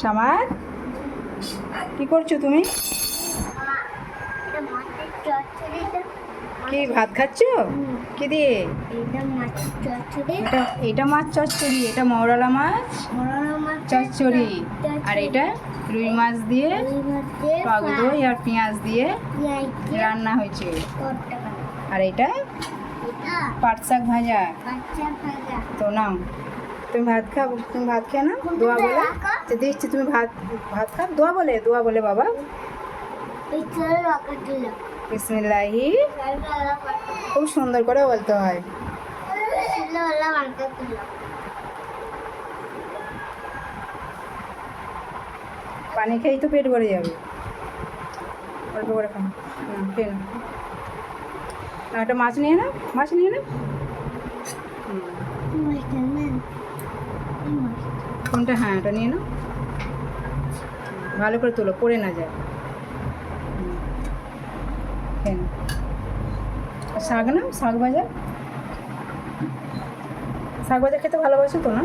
সামাদ, কি করছো তুমি? কি ভাত খাচ্ছ? কি দিয়ে? এটা মাছ চচ্চড়ি, এটা মৌরলা মাছ চচ্চড়ি, আর এটা রুই মাছ দিয়ে টক দই আর পেঁয়াজ দিয়ে রান্না হয়েছে। আর এটা পাট শাক ভাজা। তো নাও, তুমি ভাত খাও, তুমি ভাত খেয়ে নাও, দোয়া বলে তো দিচ্ছি। তুমি ভাত ভাত খাও, দোয়া বলে বাবা। বিসমিল্লাহি, খুব সুন্দর করে বলতে হয়। পানি খেয়েই তো পেট ভরে যাবে, অল্প করে খাও। খেয়ে নাও, একটা মাছ নিয়ে নাও, মাছ নিয়ে নাও। কোনটা? হ্যাঁ, এটা নিয়ে নাও, ভালো করে তোলো, পড়ে না যায়। খেয়ে নাও। শাক নাও, শাক ভাজা। শাক ভাজা খেতে ভালোবাসো তো না?